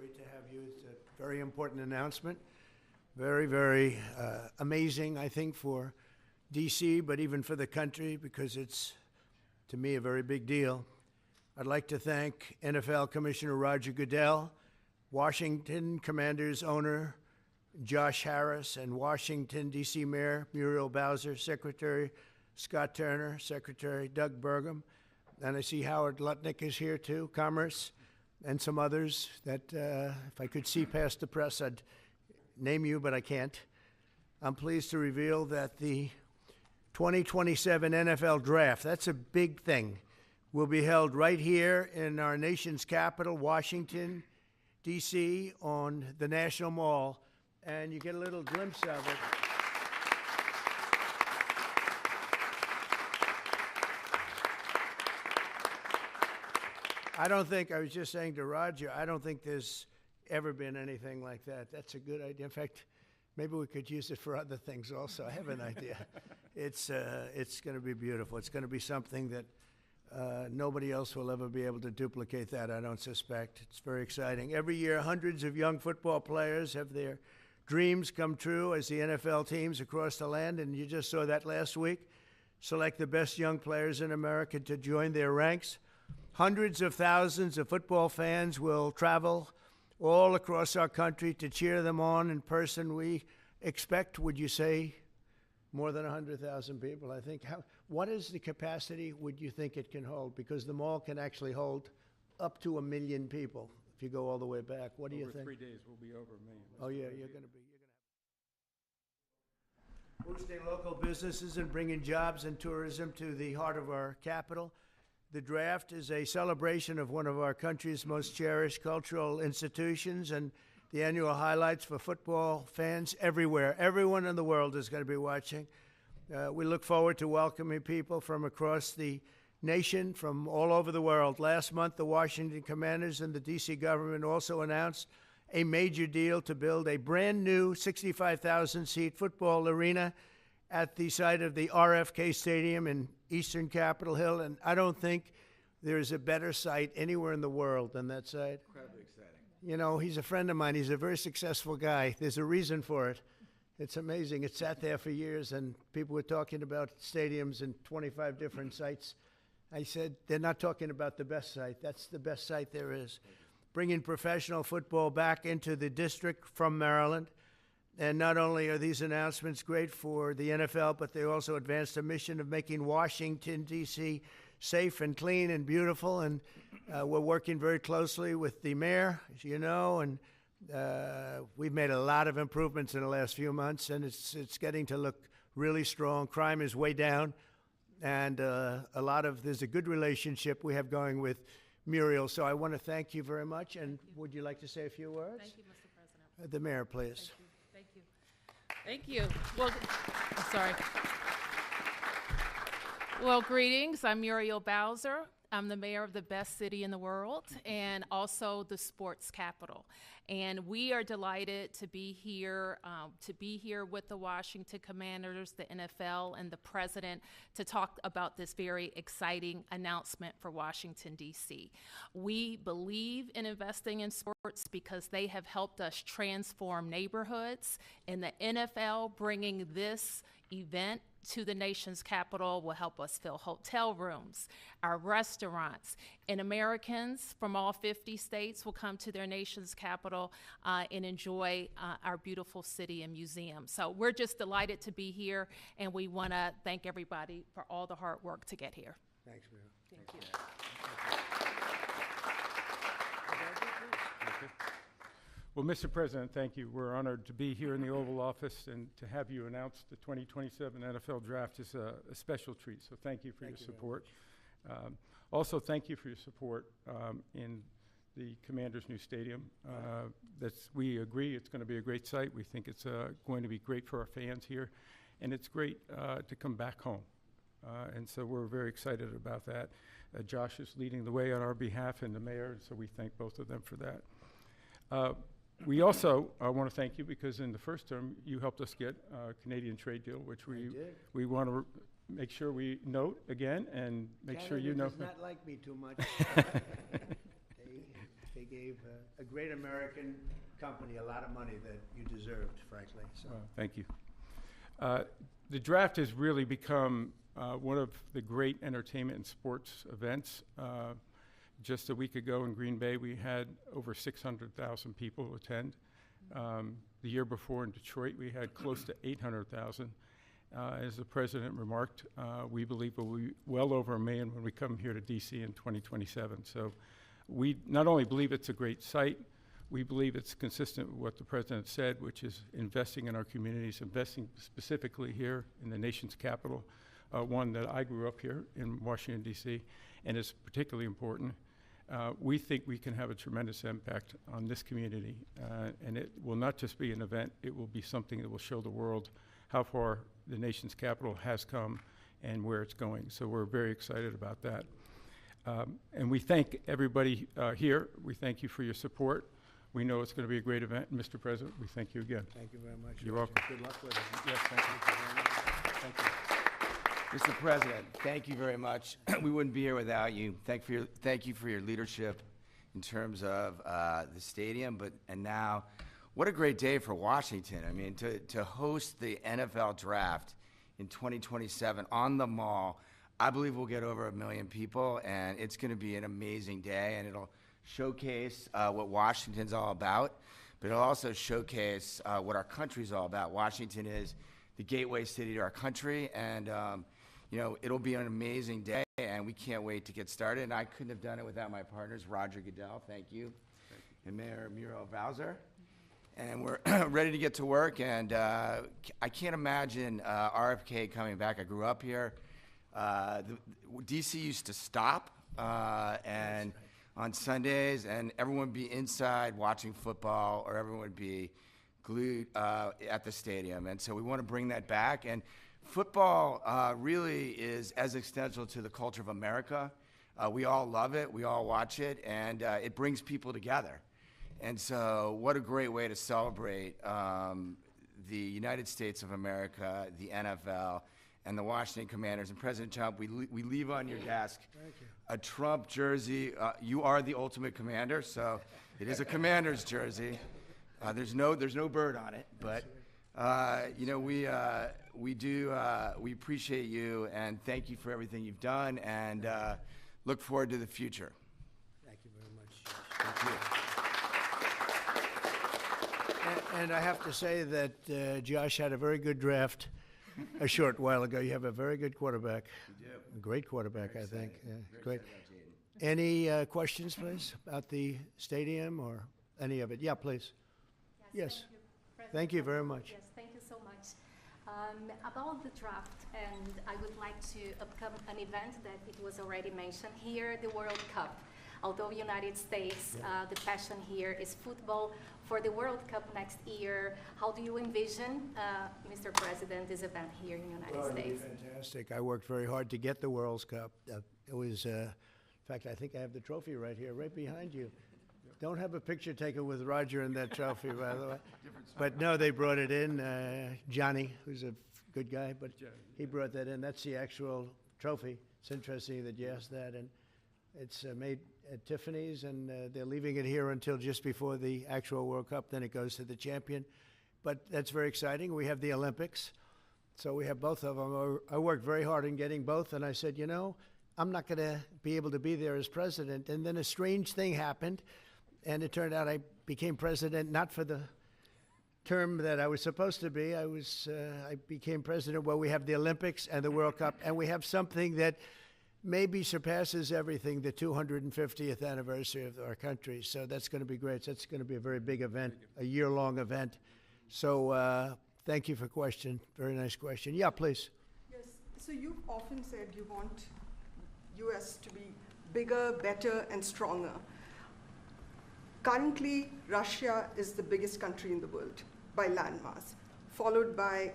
great to have you. It's a very important announcement. Very, very amazing, I think, for D.C., but even for the country, because it's, to me, a very big deal. I'd like to thank NFL Commissioner Roger Goodell, Washington Commanders owner Josh Harris, and Washington, D.C. Mayor Muriel Bowser, Secretary Scott Turner, Secretary Doug Burgum, and I see Howard Lutnick is here too, Commerce, and some others that if I could see past the press, I'd name you, but I can't. I'm pleased to reveal that the 2027 NFL Draft, that's a big thing, will be held right here in our nation's capital, Washington, D.C., on the National Mall, and you get a little glimpse of it. I was just saying to Roger, I don't think there's ever been anything like that. That's a good idea. In fact, maybe we could use it for other things also. I have an idea. It's going to be beautiful. It's going to be something that nobody else will ever be able to duplicate that, I don't suspect. It's very exciting. Every year, hundreds of young football players have their dreams come true as the NFL teams across the land, and you just saw that last week, select the best young players in America to join their ranks. Hundreds of thousands of football fans will travel all across our country to cheer them on in person. We expect, would you say, more than 100,000 people, I think. What is the capacity would you think it can hold? Because the mall can actually hold up to 1 million people if you go all the way back. What do you think? Over 3 days, we'll be over 1 million. Oh, yeah, you're going to boosting local businesses and bringing jobs and tourism to the heart of our capital. The draft is a celebration of one of our country's most cherished cultural institutions and the annual highlights for football fans everywhere. Everyone in the world is going to be watching. We look forward to welcoming people from across the nation, from all over the world. Last month, the Washington Commanders and the D.C. government also announced a major deal to build a brand new 65,000-seat football arena at the site of the RFK Stadium in eastern Capitol Hill, and I don't think there is a better site anywhere in the world than that site. Incredibly exciting. You know, he's a friend of mine. He's a very successful guy. There's a reason for it. It's amazing. It sat there for years, and people were talking about stadiums in 25 different sites. I said, they're not talking about the best site. That's the best site there is. Bringing professional football back into the district from Maryland. And not only are these announcements great for the NFL, but they also advance the mission of making Washington, D.C. safe and clean and beautiful. And we're working very closely with the mayor, as you know, and we've made a lot of improvements in the last few months, and it's getting to look really strong. Crime is way down, and there's a good relationship we have going with Muriel. So I want to thank you very much. And would you like to say a few words? Thank you, Mr. President. The mayor, please. Thank you. Thank you. Well, I'm sorry. Well, greetings. I'm Muriel Bowser. I'm the mayor of the best city in the world and also the sports capital. And we are delighted to be here with the Washington Commanders, the NFL, and the president to talk about this very exciting announcement for Washington, D.C. We believe in investing in sports because they have helped us transform neighborhoods, and the NFL bringing this event to the nation's capital will help us fill hotel rooms, our restaurants, and Americans from all 50 states will come to their nation's capital and enjoy our beautiful city and museum. So we're just delighted to be here, and we want to thank everybody for all the hard work to get here. Thanks, Mayor. Thank you. Well, Mr. President, thank you. We're honored to be here in the Oval Office, and to have you announce the 2027 NFL Draft is a special treat. So thank you for your support. Also, thank you for your support in the Commanders' new stadium. We agree it's going to be a great site. We think it's going to be great for our fans here, and it's great to come back home. And so we're very excited about that. Josh is leading the way on our behalf, and the mayor, and so we thank both of them for that. We also want to thank you because in the first term, you helped us get a Canadian trade deal, which we want to make sure we note again and make sure you know. Canada does not like me too much. they gave a great American company a lot of money that you deserved, frankly. So. Well, thank you. The draft has really become one of the great entertainment and sports events. Just a week ago in Green Bay, we had over 600,000 people attend. The year before in Detroit, we had close to 800,000. As the president remarked, we believe we'll be well over 1 million when we come here to DC in 2027. So we not only believe it's a great site, we believe it's consistent with what the president said, which is investing in our communities, investing specifically here in the nation's capital, one that I grew up here in Washington, D.C., and is particularly important. We think we can have a tremendous impact on this community, and it will not just be an event, it will be something that will show the world how far the nation's capital has come and where it's going. So we're very excited about that. And we thank everybody here. We thank you for your support. We know it's going to be a great event. And Mr. President, we thank you again. Thank you very much. You're Roger. welcome. Good luck with it. Yes, thank you. Thank you. Mr. President, thank you very much. We wouldn't be here without you. Thank you for your leadership in terms of the stadium, and now, what a great day for Washington. I mean, to host the NFL draft in 2027 on the Mall, I believe we'll get over 1 million people, and it's going to be an amazing day, and it'll showcase what Washington's all about, but it'll also showcase what our country's all about. Washington is the gateway city to our country, and you know, it'll be an amazing day, and we can't wait to get started. And I couldn't have done it without my partners, Roger Goodell, thank you, and Mayor Muriel Bowser. And we're ready to get to work, and I can't imagine RFK coming back. I grew up here. DC used to stop, and on Sundays, and everyone would be inside watching football, or everyone would be glued at the stadium. And so we want to bring that back. And football really is as essential to the culture of America. We all love it, we all watch it, and it brings people together. And so what a great way to celebrate the United States of America, the NFL, and the Washington Commanders. And President Trump, we leave on your desk a Trump jersey. You are the ultimate commander, so it is a Commander's jersey. There's no bird on it, but you know, we appreciate you, and thank you for everything you've done, and look forward to the future. Thank you very much. Thank you. And I have to say that Josh had a very good draft a short while ago. You have a very good quarterback. You do. A great quarterback, I think. Yeah, Very great. excited about Jaden. Any questions, please, about the stadium or any of it? Yeah, please. Yes. Thank you very much. Yes, thank you so much. About the draft, and I would like to upcome an event that it was already mentioned here, the World Cup. Although United States, the passion here is football. For the World Cup next year, how do you envision, Mr. President, this event here in the United States? It'll be fantastic. I worked very hard to get the World Cup. It was, in fact, I think I have the trophy right here, right behind you. Don't have a picture taken with Roger and that trophy, by the way. But no, they brought it in. Johnny, who's a good guy, but he brought that in. That's the actual trophy. It's interesting that you asked that. And it's made at Tiffany's, and they're leaving it here until just before the actual World Cup. Then it goes to the champion. But that's very exciting. We have the Olympics. So we have both of them. I worked very hard in getting both, and I said, you know, I'm not going to be able to be there as president. And then a strange thing happened. And it turned out I became president not for the term that I was supposed to be. I became president while we have the Olympics and the World Cup, and we have something that maybe surpasses everything, the 250th anniversary of our country. So that's going to be great. That's going to be a very big event, a year-long event. So thank you for the question. Very nice question. Yeah, please. Yes. So you've often said you want U.S. to be bigger, better, and stronger. Currently, Russia is the biggest country in the world by landmass, followed by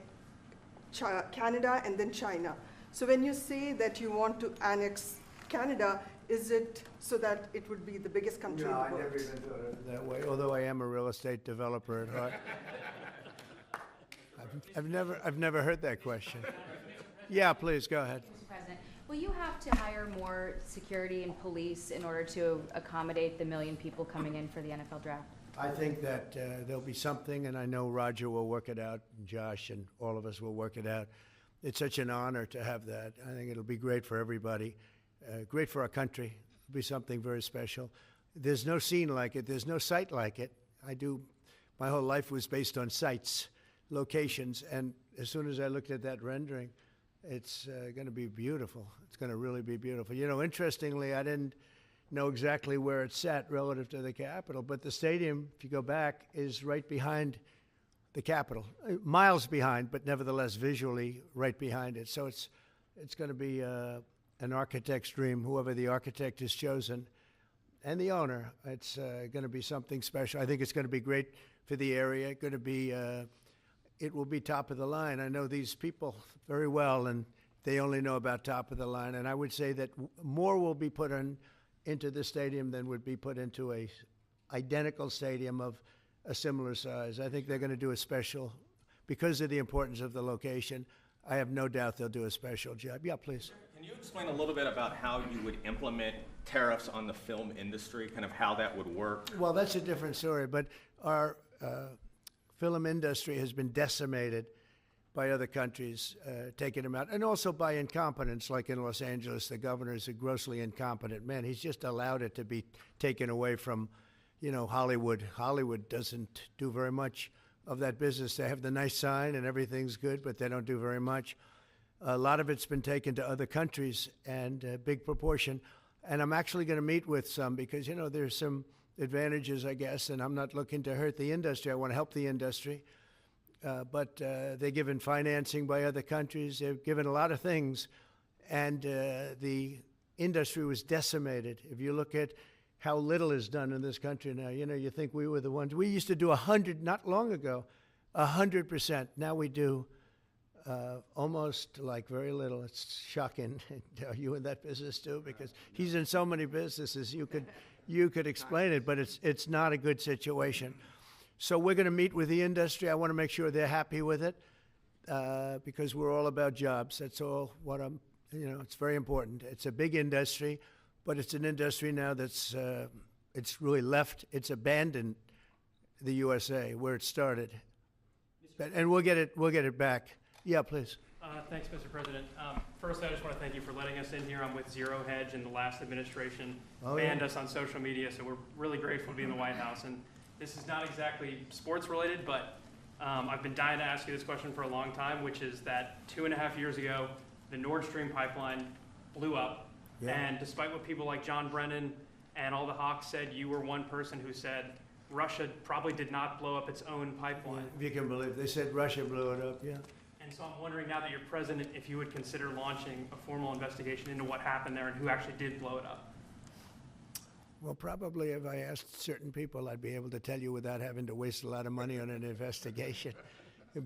Canada and then China. So when you say that you want to annex Canada, is it so that it would be the biggest country in the world? No, I never even thought of it that way, although I am a real estate developer at heart. I've never heard that question. Yeah, please, go ahead. Mr. President, Will you have to hire more security and police in order to accommodate the 1 million people coming in for the NFL draft? I think that there'll be something, and I know Roger will work it out, and Josh and all of us will work it out. It's such an honor to have that. I think it'll be great for everybody, great for our country. It'll be something very special. There's no scene like it. There's no site like it. My whole life was based on sites, locations, and as soon as I looked at that rendering, it's going to be beautiful. It's going to really be beautiful. You know, interestingly, I didn't know exactly where it's sat relative to the Capitol, but the stadium, if you go back, is right behind the Capitol, miles behind, but nevertheless visually right behind it. So it's going to be an architect's dream, whoever the architect is chosen, and the owner. It's going to be something special. I think it's going to be great for the area. Going to be, it will be top of the line. I know these people very well, and they only know about top of the line. And I would say that more will be put into the stadium than would be put into a identical stadium of a similar size. I think they're going to do a special, because of the importance of the location. I have no doubt they'll do a special job. Yeah, please. Can you explain a little bit about how you would implement tariffs on the film industry, kind of how that would work? Well, that's a different story, but our film industry has been decimated by other countries taking them out, and also by incompetence, like in Los Angeles. The governor is a grossly incompetent man. He's just allowed it to be taken away from, you know, Hollywood. Hollywood doesn't do very much of that business. They have the nice sign and everything's good, but they don't do very much. A lot of it's been taken to other countries, and a big proportion. And I'm actually going to meet with some because, you know, there's some advantages, I guess, and I'm not looking to hurt the industry. I want to help the industry. But they're given financing by other countries. They're given a lot of things, and the industry was decimated. If you look at how little is done in this country now, you know, you think we were the ones. We used to do 100, not long ago, 100%. Now we do almost like very little. It's shocking. Are you in that business too? Because he's in so many businesses. You could explain it, but it's not a good situation. So we're going to meet with the industry. I want to make sure they're happy with it because we're all about jobs. That's all what it's very important. It's a big industry, but it's an industry now that's, it's really left, it's abandoned the USA where it started. And we'll get it back. Yeah, please. Thanks, Mr. President. First, I just want to thank you for letting us in here. I'm with Zero Hedge, and the last administration banned us on social media, so we're really grateful to be in the White House. And this is not exactly sports related, but I've been dying to ask you this question for a long time, which is that 2.5 years ago, the Nord Stream pipeline blew up. Yeah. And despite what people like John Brennan and all the hawks said, you were one person who said Russia probably did not blow up its own pipeline. Yeah, if you can believe, they said Russia blew it up, yeah. And so I'm wondering, now that you're president, if you would consider launching a formal investigation into what happened there and who actually did blow it up. Well, probably if I asked certain people, I'd be able to tell you without having to waste a lot of money on an investigation.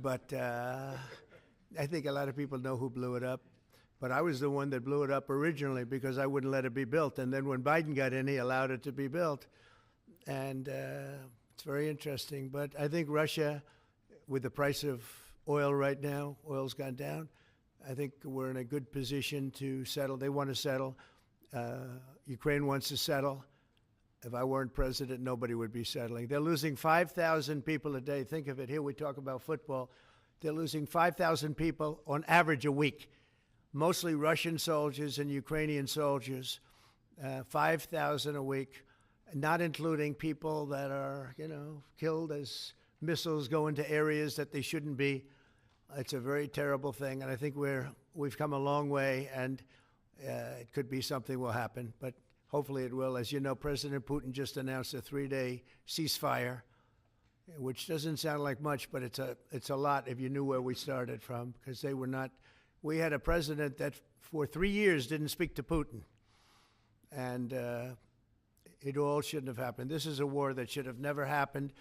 But I think a lot of people know who blew it up. But I was the one that blew it up originally because I wouldn't let it be built. And then when Biden got in, he allowed it to be built. And it's very interesting. But I think Russia, with the price of oil right now, oil's gone down, I think we're in a good position to settle. They want to settle. Ukraine wants to settle. If I weren't president, nobody would be settling. They're losing 5,000 people a day. Think of it. Here we talk about football. They're losing 5,000 people on average a week, mostly Russian soldiers and Ukrainian soldiers, 5,000 a week, not including people that are, killed as missiles go into areas that they shouldn't be. It's a very terrible thing, and I think we've come a long way, and it could be something will happen, but hopefully it will. As you know, President Putin just announced a 3-day ceasefire, which doesn't sound like much, but it's a lot if you knew where we started from, because they were not. We had a president that for 3 years didn't speak to Putin, and it all shouldn't have happened. This is a war that should have never happened,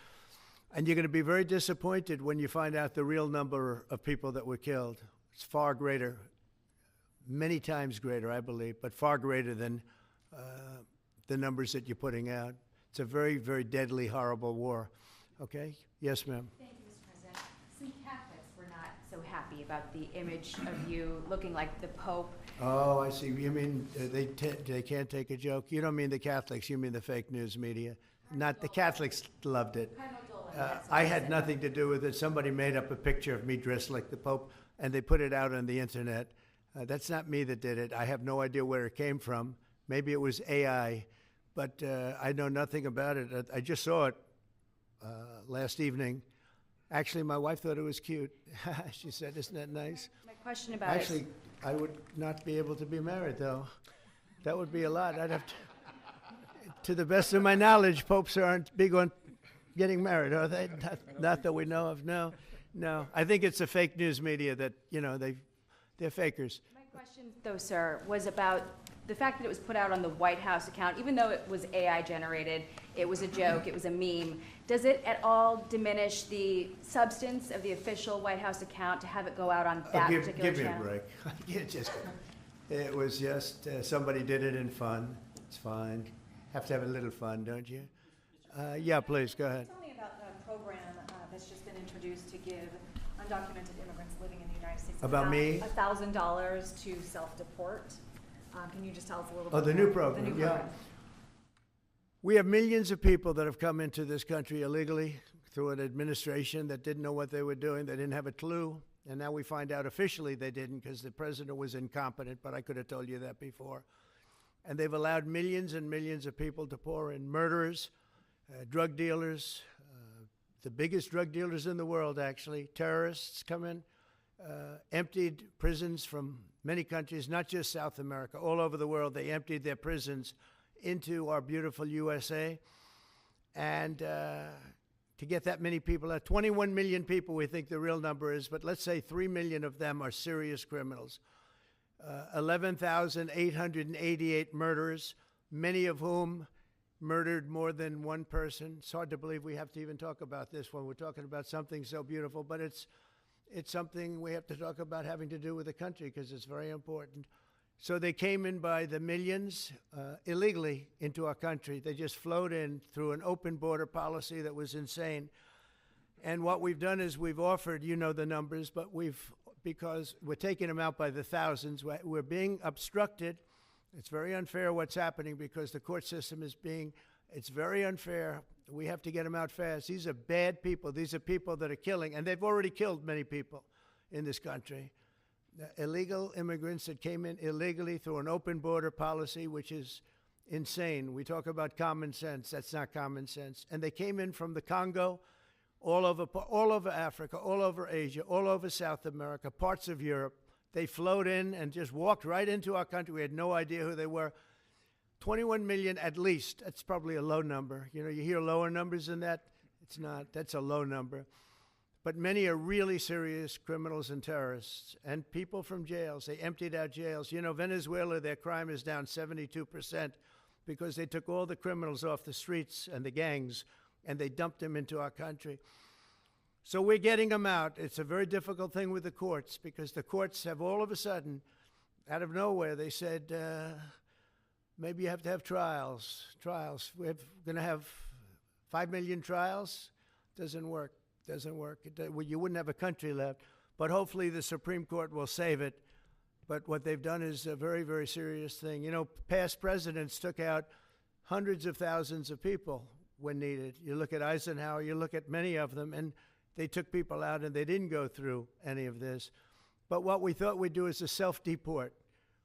and you're going to be very disappointed when you find out the real number of people that were killed. It's far greater, many times greater, I believe, but far greater than the numbers that you're putting out. It's a very, very deadly, horrible war. Okay? Yes, ma'am. Thank you, Mr. President. Some Catholics were not so happy about the image of you looking like the Pope Oh, I see. You mean they can't take a joke? You don't mean the Catholics, you mean the fake news media. Not the Catholics loved it. I had nothing to do with it. Somebody made up a picture of me dressed like the Pope, and they put it out on the internet. That's not me that did it. I have no idea where it came from. Maybe it was AI, but I know nothing about it. I just saw it last evening. Actually, my wife thought it was cute. She said, "Isn't that nice?" My question about Actually, I would not be able to be married, though. That would be a lot. I'd have to the best of my knowledge, popes aren't big on getting married, are they? Not that we know of. No. I think it's the fake news media that, they're fakers. My question, though, sir, was about the fact that it was put out on the White House account, even though it was AI generated, it was a joke, it was a meme. Does it at all diminish the substance of the official White House account to have it go out on that particular give me channel? a break. It was just somebody did it in fun. It's fine. Have to have a little fun, don't you? Yeah, please, go ahead. Tell me about a program that's just been introduced to give undocumented immigrants living in the United States About me? $1,000 to self-deport. Can you just tell us a little bit? Oh, the more? new program, The new yeah. program. We have millions of people that have come into this country illegally through an administration that didn't know what they were doing. They didn't have a clue. And now we find out officially they didn't because the president was incompetent, but I could have told you that before. And they've allowed millions and millions of people to pour in. Murderers, drug dealers, the biggest drug dealers in the world, actually. Terrorists come in, emptied prisons from many countries, not just South America, all over the world. They emptied their prisons into our beautiful USA. And to get that many people out, 21 million people we think the real number is, but let's say 3 million of them are serious criminals. 11,888 murderers, many of whom murdered more than one person. It's hard to believe we have to even talk about this when we're talking about something so beautiful, but it's something we have to talk about having to do with the country because it's very important. So they came in by the millions illegally into our country. They just flowed in through an open border policy that was insane. And what we've done is we've offered, you know the numbers, but because we're taking them out by the thousands, we're being obstructed. It's very unfair what's happening because the court system it's very unfair. We have to get them out fast. These are bad people. These are people that are killing, and they've already killed many people in this country. Illegal immigrants that came in illegally through an open border policy, which is insane. We talk about common sense. That's not common sense. And they came in from the Congo, all over Africa, all over Asia, all over South America, parts of Europe. They flowed in and just walked right into our country. We had no idea who they were. 21 million at least. That's probably a low number. You hear lower numbers than that. It's not. That's a low number. But many are really serious criminals and terrorists and people from jails. They emptied out jails. Venezuela, their crime is down 72% because they took all the criminals off the streets and the gangs and they dumped them into our country. So we're getting them out. It's a very difficult thing with the courts because the courts have all of a sudden, out of nowhere, they said, maybe you have to have trials. We're going to have 5 million trials. Doesn't work. You wouldn't have a country left. But hopefully the Supreme Court will save it. But what they've done is a very, very serious thing. Past presidents took out hundreds of thousands of people when needed. You look at Eisenhower, you look at many of them, and they took people out and they didn't go through any of this. But what we thought we'd do is a self-deport,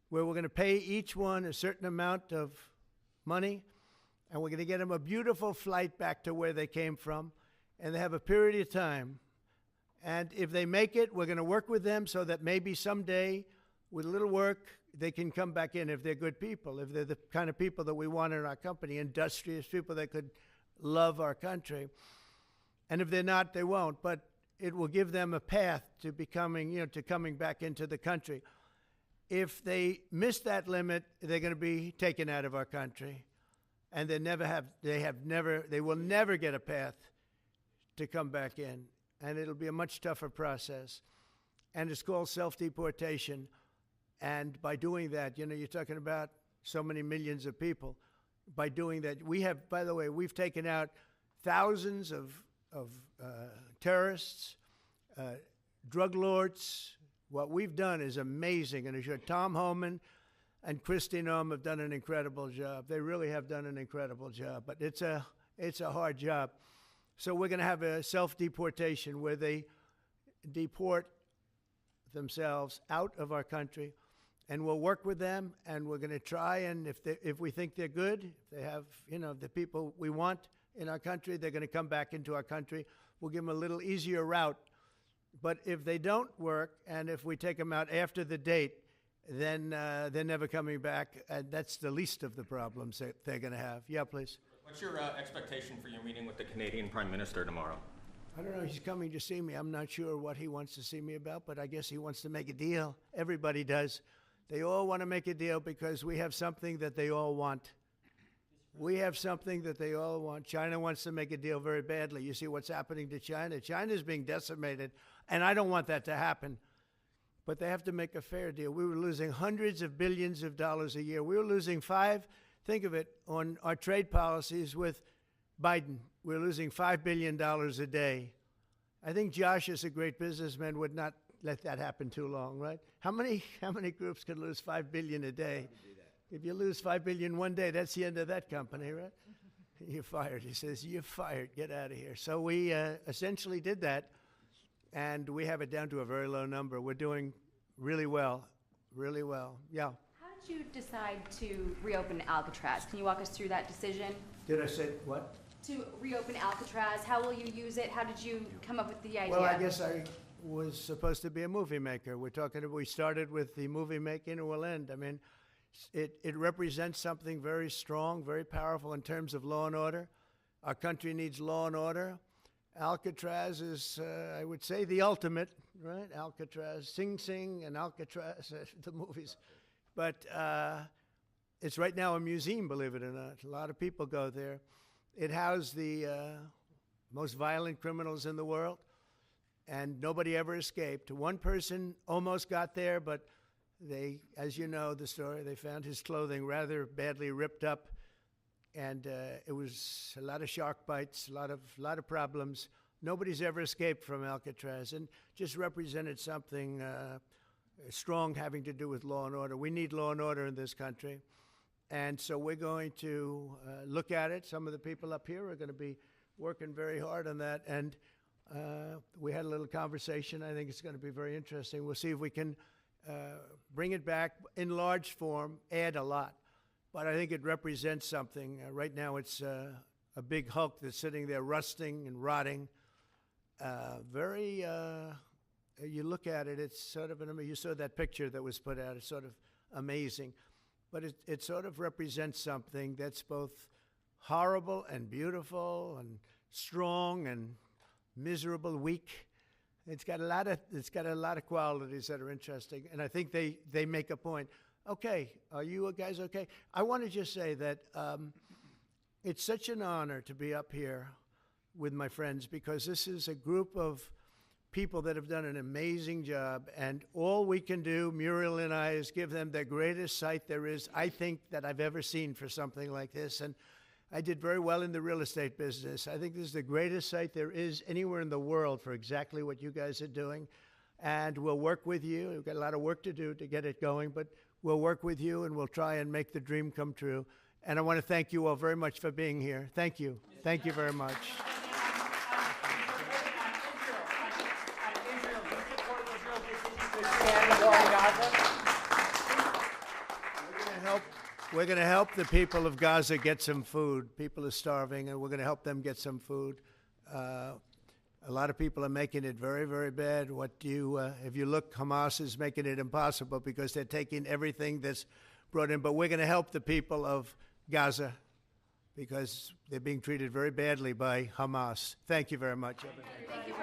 where we're going to pay each one a certain amount of money, and we're going to get them a beautiful flight back to where they came from, and they have a period of time. And if they make it, we're going to work with them so that maybe someday, with a little work, they can come back in if they're good people, if they're the kind of people that we want in our company, industrious people that could love our country. And if they're not, they won't. But it will give them a path to becoming, to coming back into the country. If they miss that limit, they're going to be taken out of our country. And they will never get a path to come back in. And it'll be a much tougher process. And it's called self-deportation. And by doing that, you're talking about so many millions of people. By doing that, we've taken out thousands of terrorists, drug lords, What we've done is amazing, and I'm sure Tom Homan and Christy Noem have done an incredible job. They really have done an incredible job, but it's a hard job. So we're going to have a self-deportation where they deport themselves out of our country, and we'll work with them, and we're going to try, and if we think they're good, if they have, the people we want in our country, they're going to come back into our country. We'll give them a little easier route. But if they don't work, and if we take them out after the date, then they're never coming back, and that's the least of the problems that they're going to have. Yeah, please. What's your expectation for your meeting with the Canadian Prime Minister tomorrow? I don't know. He's coming to see me. I'm not sure what he wants to see me about, but I guess he wants to make a deal. Everybody does. They all want to make a deal because we have something that they all want. We have something that they all want. China wants to make a deal very badly. You see what's happening to China? China's being decimated, and I don't want that to happen. But they have to make a fair deal. We were losing hundreds of billions of dollars a year. We were losing think of it, on our trade policies with Biden. We're losing $5 billion a day. I think Josh, as a great businessman, would not let that happen too long, right? How many groups could lose $5 billion a day? If you lose $5 billion one day, that's the end of that company, right? You're fired. He says, you're fired. Get out of here. So we essentially did that, and we have it down to a very low number. We're doing really well, really well. Yeah. How did you decide to reopen Alcatraz? Can you walk us through that decision? Did I say what? To reopen Alcatraz, how will you use it? How did you come up with the idea? Well, I guess I was supposed to be a movie maker. We started with the movie making, and we'll end. I mean, it represents something very strong, very powerful in terms of law and order. Our country needs law and order. Alcatraz is, I would say, the ultimate, right? Alcatraz, Sing Sing and Alcatraz, the movies. But it's right now a museum, believe it or not. A lot of people go there. It housed the most violent criminals in the world, and nobody ever escaped. One person almost got there, but they, as you know the story, they found his clothing rather badly ripped up, and it was a lot of shark bites, a lot of problems. Nobody's ever escaped from Alcatraz, and just represented something strong having to do with law and order. We need law and order in this country, and so we're going to look at it. Some of the people up here are going to be working very hard on that, and we had a little conversation. I think it's going to be very interesting. We'll see if we can bring it back in large form, add a lot. But I think it represents something. Right now it's a big hulk that's sitting there rusting and rotting. You look at it, it's sort of, you saw that picture that was put out, it's sort of amazing. But it sort of represents something that's both horrible and beautiful and strong and miserable, weak. It's got a lot of qualities that are interesting, and I think they make a point. Okay, are you guys okay? I want to just say that it's such an honor to be up here with my friends, because this is a group of people that have done an amazing job, and all we can do, Muriel and I, is give them the greatest site there is, I think, that I've ever seen for something like this. And I did very well in the real estate business. I think this is the greatest site there is anywhere in the world for exactly what you guys are doing. And we'll work with you. We've got a lot of work to do to get it going, but we'll work with you, and we'll try and make the dream come true. And I want to thank you all very much for being here. Thank you. Thank you very much. We're going to help the people of Gaza get some food. People are starving, and we're going to help them get some food. A lot of people are making it very, very bad. If you look, Hamas is making it impossible because they're taking everything that's brought in. But we're going to help the people of Gaza because they're being treated very badly by Hamas. Thank you very much. Thank you.